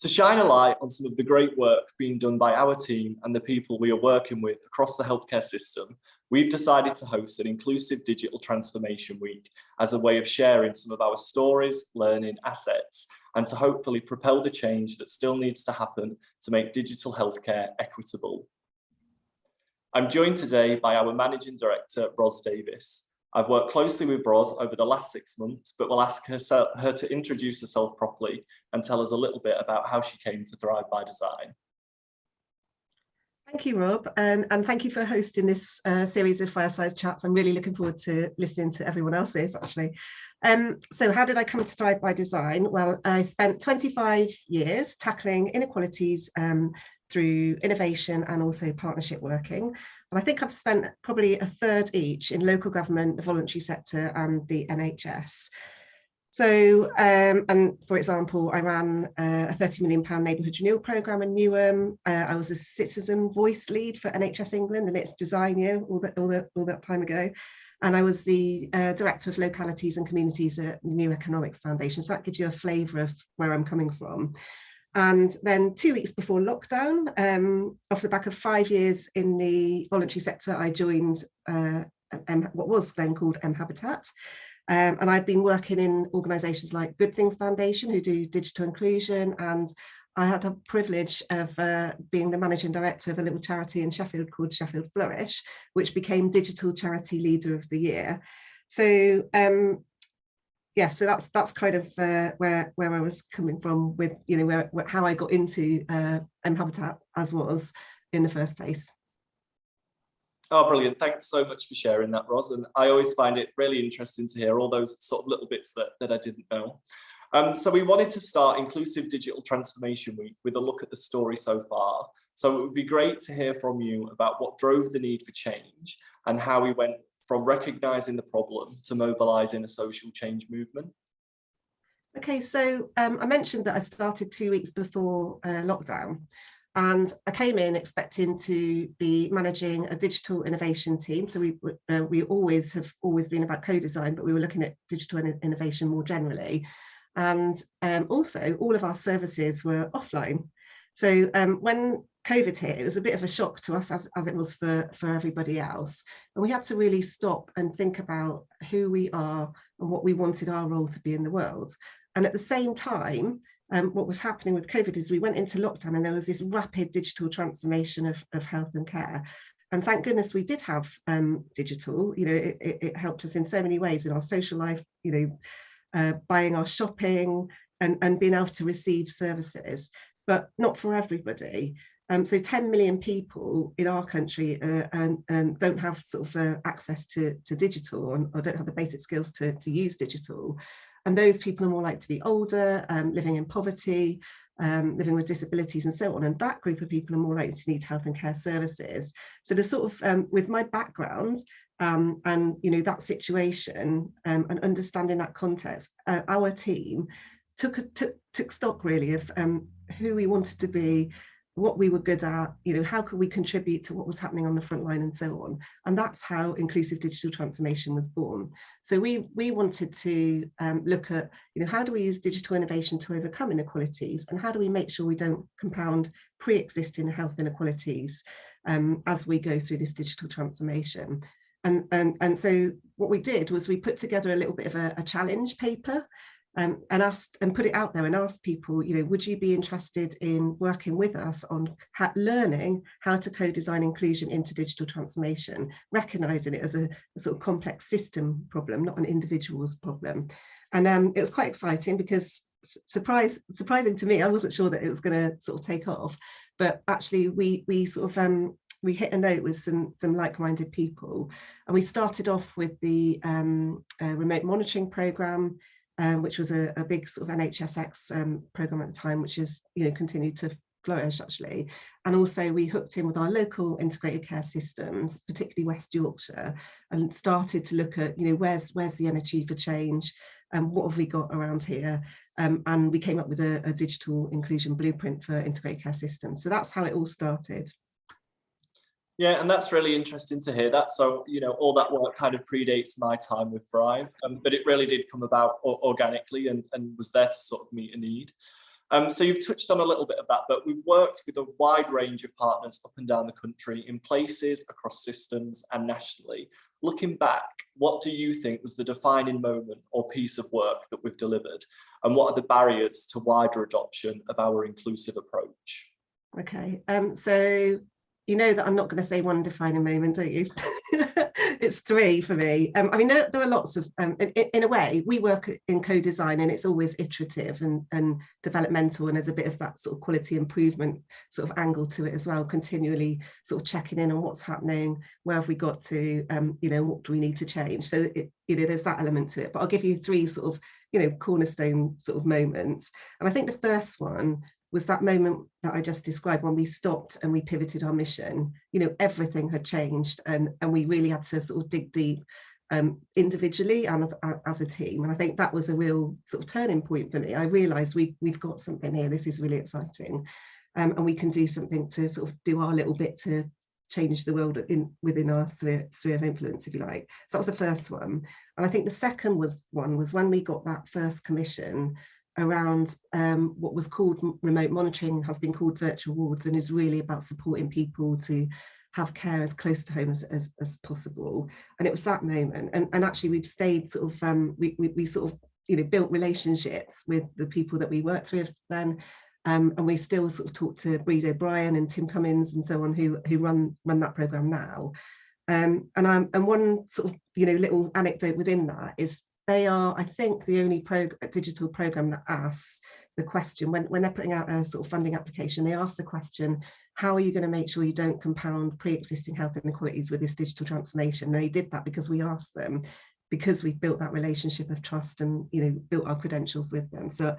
To shine a light on some of the great work being done by our team and the people we are working with across the healthcare system, we've decided to host an inclusive digital transformation week as a way of sharing some of our stories, learning, assets, and to hopefully propel the change that still needs to happen to make digital healthcare equitable. I'm joined today by our Managing Director, Roz Davies. I've worked closely with Roz over the last 6 months, but we'll ask her to introduce herself properly and tell us a little bit about how she came to Thrive by Design. Thank you, Rob, and thank you for hosting this series of fireside chats. I'm really looking forward to listening to everyone else's, actually. So how did I come to Thrive by Design? Well, I spent 25 years tackling inequalities through innovation and also partnership working. And I think I've spent probably a third each in local government, the voluntary sector and the NHS. So, and for example, I ran a £30 million neighbourhood renewal programme in Newham. I was a citizen voice lead for NHS England in its design year, all that time ago. And I was the director of localities and communities at New Economics Foundation. So that gives you a flavour of where I'm coming from. And then 2 weeks before lockdown, off the back of 5 years in the voluntary sector, I joined what was then called Habitat. And I've been working in organisations like Good Things Foundation, who do digital inclusion, and I had the privilege of being the managing director of a little charity in Sheffield called Sheffield Flourish, which became Digital Charity Leader of the Year. So yeah, so that's kind of where I was coming from with, you know, how I got into Habitat as was in the first place. Oh, brilliant. Thanks so much for sharing that, Roz. And I always find it really interesting to hear all those sort of little bits that I didn't know. So we wanted to start Inclusive Digital Transformation Week with a look at the story so far. So it would be great to hear from you about what drove the need for change and how we went from recognising the problem to mobilising a social change movement. Okay, so I mentioned that I started 2 weeks before lockdown. And I came in expecting to be managing a digital innovation team. So we always have been about co-design, but we were looking at digital innovation more generally. And also all of our services were offline. So when COVID hit, it was a bit of a shock to us as it was for everybody else. And we had to really stop and think about who we are and what we wanted our role to be in the world. And at the same time, what was happening with COVID is we went into lockdown and there was this rapid digital transformation of health and care. And thank goodness we did have digital. You know, it helped us in so many ways in our social life, you know, buying our shopping and being able to receive services, but not for everybody. So 10 million people in our country don't have sort of access to digital or don't have the basic skills to use digital. And those people are more likely to be older, living in poverty, living with disabilities and so on. And that group of people are more likely to need health and care services. So the sort of, with my background and, you know, that situation and understanding that context, our team took stock really of who we wanted to be, what we were good at, you know, how could we contribute to what was happening on the front line and so on. And that's how inclusive digital transformation was born. So we wanted to look at, you know, how do we use digital innovation to overcome inequalities, and how do we make sure we don't compound pre-existing health inequalities as we go through this digital transformation. And so what we did was we put together a little bit of a challenge paper and put it out there and asked people, you know, would you be interested in working with us on learning how to co-design inclusion into digital transformation, recognizing it as a sort of complex system problem, not an individual's problem. And it was quite exciting because surprising to me, I wasn't sure that it was going to sort of take off, but actually we sort of we hit a note with some like-minded people, and we started off with the remote monitoring program, which was a big sort of NHSX program at the time, which is, you know, continued to flourish actually. And also we hooked in with our local integrated care systems, particularly West Yorkshire, and started to look at, you know, where's the energy for change and what have we got around here. And we came up with a digital inclusion blueprint for integrated care systems. So that's how it all started. Yeah, and that's really interesting to hear that. So, you know, all that work kind of predates my time with Thrive, but it really did come about organically and was there to sort of meet a need. So you've touched on a little bit of that, but we've worked with a wide range of partners up and down the country in places, across systems and nationally. Looking back, what do you think was the defining moment or piece of work that we've delivered? And what are the barriers to wider adoption of our inclusive approach? Okay, so you know that I'm not going to say one defining moment, don't you? It's three for me. I mean, there are lots of, in a way, we work in co-design and it's always iterative and developmental, and there's a bit of that sort of quality improvement sort of angle to it as well, continually sort of checking in on what's happening, where have we got to, what do we need to change? So, there's that element to it. But I'll give you three sort of, cornerstone sort of moments. And I think the first one was that moment that I just described when we stopped and we pivoted our mission. Everything had changed and we really had to sort of dig deep individually and as a team. And I think that was a real sort of turning point for me. I realised we've got something here. This is really exciting. And we can do something to sort of do our little bit to change the world within our sphere of influence, if you like. So that was the first one. And I think the second was when we got that first commission around what was called remote monitoring, has been called virtual wards, and is really about supporting people to have care as close to home as possible. And it was that moment. And actually we've stayed sort of, we sort of, built relationships with the people that we worked with then. And we still sort of talk to Breed O'Brien and Tim Cummins and so on, who run that programme now. And one sort of, little anecdote within that is they are, I think, the only digital programme that asks the question, when they're putting out a sort of funding application, they ask the question, how are you going to make sure you don't compound pre-existing health inequalities with this digital transformation? And they did that because we asked them, because we've built that relationship of trust and, built our credentials with them. So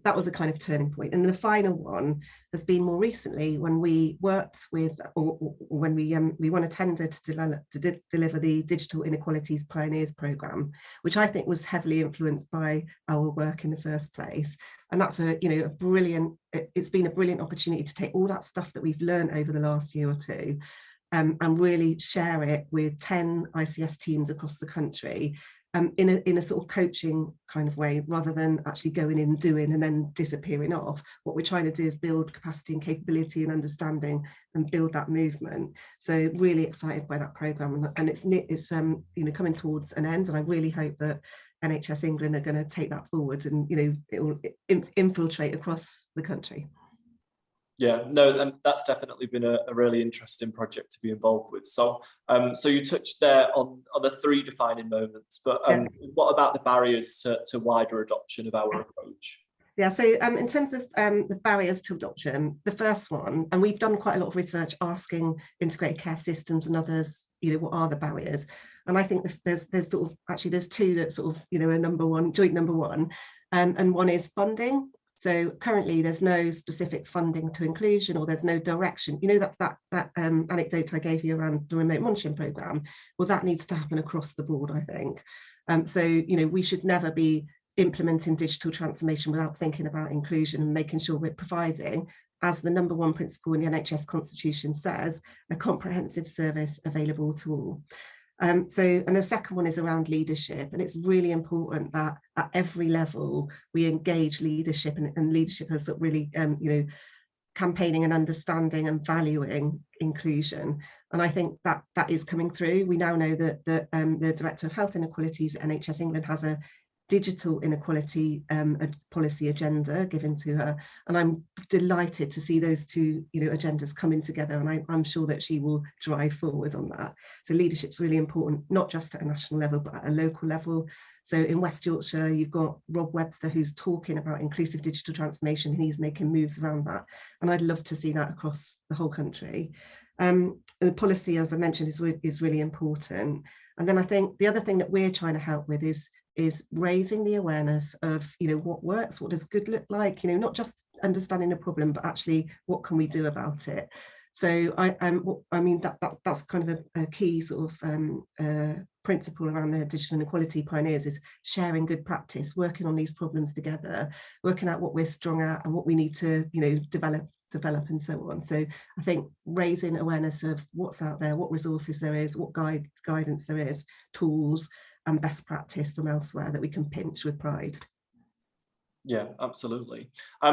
that was a kind of turning point. And the final one has been more recently when we worked with, or when we won a tender to deliver the Digital Inequalities Pioneers programme, which I think was heavily influenced by our work in the first place. And that's a brilliant, it's been a brilliant opportunity to take all that stuff that we've learned over the last year or two and really share it with 10 ICS teams across the country in a sort of coaching kind of way, rather than actually going in, doing and then disappearing off. What we're trying to do is build capacity and capability and understanding and build that movement. So really excited by that programme, and it's coming towards an end, and I really hope that NHS England are going to take that forward and it will infiltrate across the country. Yeah, no, and that's definitely been a really interesting project to be involved with. So, so you touched there on the three defining moments, but what about the barriers to wider adoption of our approach? Yeah, so in terms of the barriers to adoption, the first one, and we've done quite a lot of research asking integrated care systems and others, what are the barriers? And I think there's two that sort of, are joint number one, and one is funding. So currently there's no specific funding to inclusion, or there's no direction. That anecdote I gave you around the remote monitoring programme, well, that needs to happen across the board, I think. So, we should never be implementing digital transformation without thinking about inclusion and making sure we're providing, as the number one principle in the NHS Constitution says, a comprehensive service available to all. And the second one is around leadership, and it's really important that at every level we engage leadership, and leadership is really campaigning and understanding and valuing inclusion. And I think that is coming through. We now know that the Director of Health Inequalities at NHS England has a digital inequality policy agenda given to her, and I'm delighted to see those two agendas coming together, and I'm sure that she will drive forward on that. So leadership's really important, not just at a national level but at a local level. So in West Yorkshire you've got Rob Webster, who's talking about inclusive digital transformation, and he's making moves around that, and I'd love to see that across the whole country. The policy, as I mentioned, is really important. And then I think the other thing that we're trying to help with is raising the awareness of what works, what does good look like, not just understanding the problem, but actually what can we do about it. So that's kind of a key sort of principle around the Digital Inequality Pioneers, is sharing good practice, working on these problems together, working out what we're strong at and what we need to develop and so on. So I think raising awareness of what's out there, what resources there is, what guidance there is, tools and best practice from elsewhere that we can pinch with pride. Yeah, absolutely.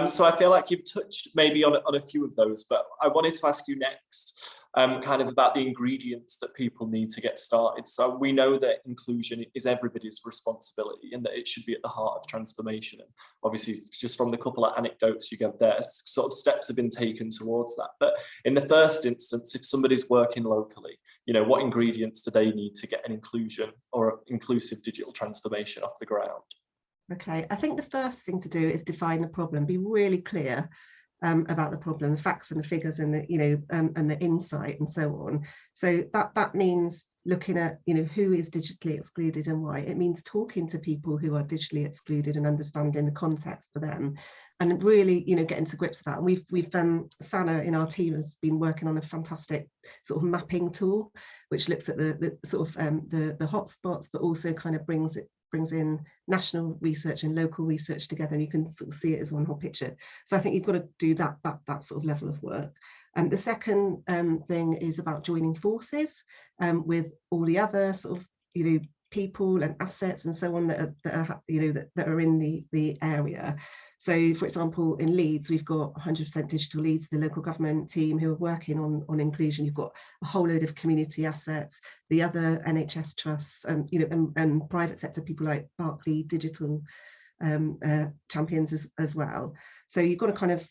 So I feel like you've touched maybe on a few of those, but I wanted to ask you next, kind of about the ingredients that people need to get started. So we know that inclusion is everybody's responsibility and that it should be at the heart of transformation. And obviously, just from the couple of anecdotes you gave there, sort of steps have been taken towards that. But in the first instance, if somebody's working locally, what ingredients do they need to get an inclusion or inclusive digital transformation off the ground? Okay, I think the first thing to do is define the problem, be really clear about the problem, the facts and the figures and the, and the insight and so on. So that means looking at, who is digitally excluded and why. It means talking to people who are digitally excluded and understanding the context for them, and really, getting to grips with that. And we've Sana in our team has been working on a fantastic sort of mapping tool, which looks at the sort of the hotspots, but also kind of brings in national research and local research together, and you can sort of see it as one whole picture. So I think you've got to do that sort of level of work. And the second thing is about joining forces with all the other sort of people and assets and so on that are in the area. So, for example, in Leeds, we've got 100% digital Leeds, the local government team who are working on inclusion. You've got a whole load of community assets, the other NHS trusts, and private sector people like Barclay Digital champions as well. So you've got to kind of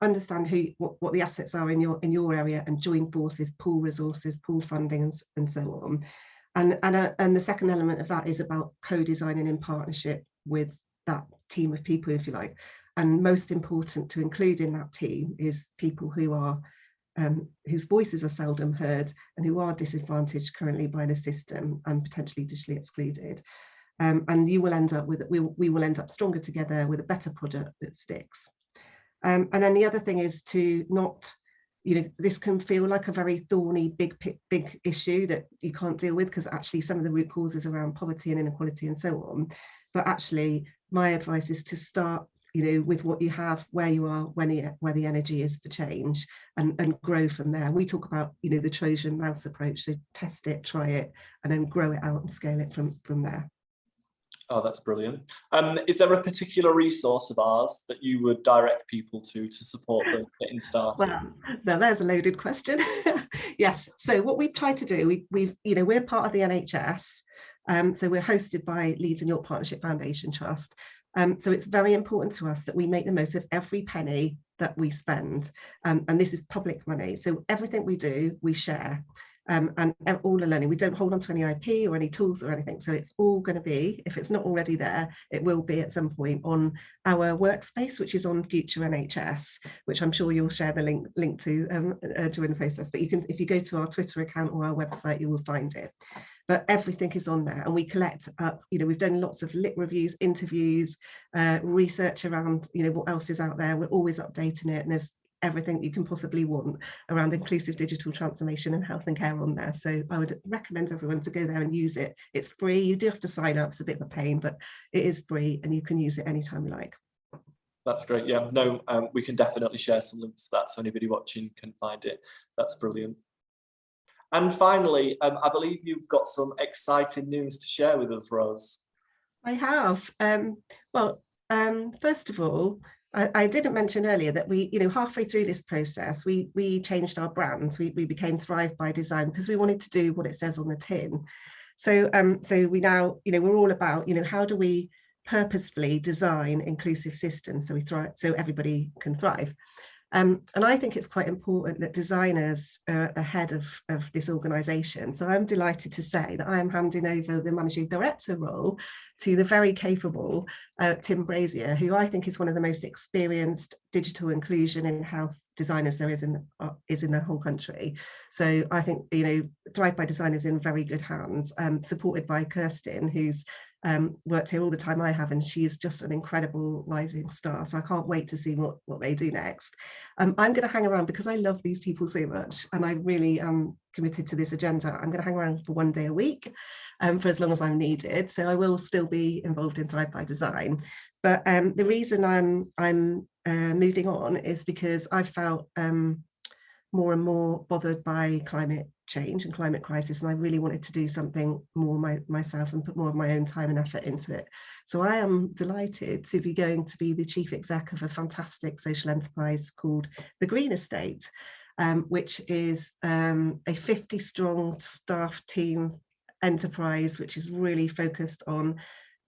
understand what the assets are in your area and join forces, pool resources, pool funding, and so on. And the second element of that is about co-designing in partnership with that team of people, if you like. And most important to include in that team is people who are whose voices are seldom heard and who are disadvantaged currently by the system and potentially digitally excluded. And you will end up with we will end up stronger together with a better product that sticks. And then the other thing is to not, this can feel like a very thorny, big issue that you can't deal with, because actually some of the root causes around poverty and inequality and so on. But actually, my advice is to start, with what you have, where you are, where the energy is for change, and grow from there. We talk about, the Trojan mouse approach, so test it, try it, and then grow it out and scale it from there. Oh, that's brilliant. Is there a particular resource of ours that you would direct people to support them getting started? Well, now there's a loaded question. Yes. So what we've tried to do, we're part of the NHS. So we're hosted by Leeds and York Partnership Foundation Trust. So it's very important to us that we make the most of every penny that we spend. And this is public money. So everything we do, we share. And all the learning, we don't hold on to any IP or any tools or anything. So it's all going to be, if it's not already there, it will be at some point on our workspace, which is on Future NHS, which I'm sure you'll share the link to during the process. But if you go to our Twitter account or our website, you will find it. But everything is on there, and we collect up, we've done lots of lit reviews, interviews, research around, what else is out there. We're always updating it, and there's everything you can possibly want around inclusive digital transformation and health and care on there. So I would recommend everyone to go there and use it. It's free. You do have to sign up. It's a bit of a pain, but it is free and you can use it anytime you like. That's great. Yeah, no, we can definitely share some links to that so anybody watching can find it. That's brilliant. And finally, I believe you've got some exciting news to share with us, Roz. I have. First of all, I didn't mention earlier that we, halfway through this process, we changed our brand. We became Thrive by Design because we wanted to do what it says on the tin. So we now, we're all about, how do we purposefully design inclusive systems so we thrive, so everybody can thrive. And I think it's quite important that designers are at the head of this organisation. So I'm delighted to say that I am handing over the managing director role to the very capable Tim Brazier, who I think is one of the most experienced digital inclusion in health designers there is in the whole country. So I think, Thrive by Design is in very good hands, supported by Kirsten, who's worked here all the time I have, and she is just an incredible rising star. So I can't wait to see what they do next. I'm going to hang around because I love these people so much, and I really am committed to this agenda. I'm going to hang around for one day a week for as long as I'm needed. So I will still be involved in Thrive by Design. But the reason I'm moving on is because I felt more and more bothered by climate change and climate crisis, and I really wanted to do something more myself and put more of my own time and effort into it. So I am delighted to be going to be the chief exec of a fantastic social enterprise called the Green Estate, which is a 50-strong staff team enterprise, which is really focused on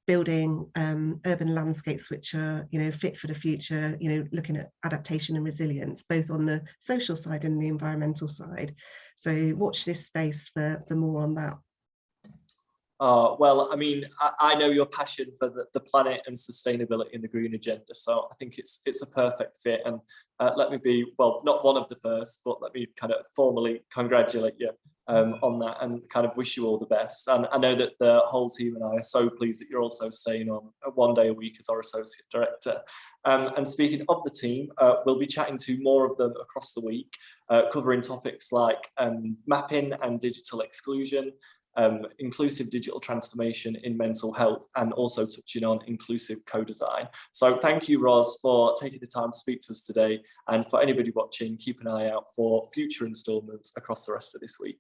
building urban landscapes which are, fit for the future, looking at adaptation and resilience, both on the social side and the environmental side. So watch this space for more on that. Well, I mean, I know your passion for the planet and sustainability in the green agenda, so I think it's a perfect fit. And let me be, well, not one of the first, but let me kind of formally congratulate you on that and kind of wish you all the best. And I know that the whole team and I are so pleased that you're also staying on 1 day a week as our associate director. And speaking of the team, we'll be chatting to more of them across the week, covering topics like mapping and digital exclusion, inclusive digital transformation in mental health, and also touching on inclusive co-design. So thank you, Roz, for taking the time to speak to us today. And for anybody watching, keep an eye out for future instalments across the rest of this week.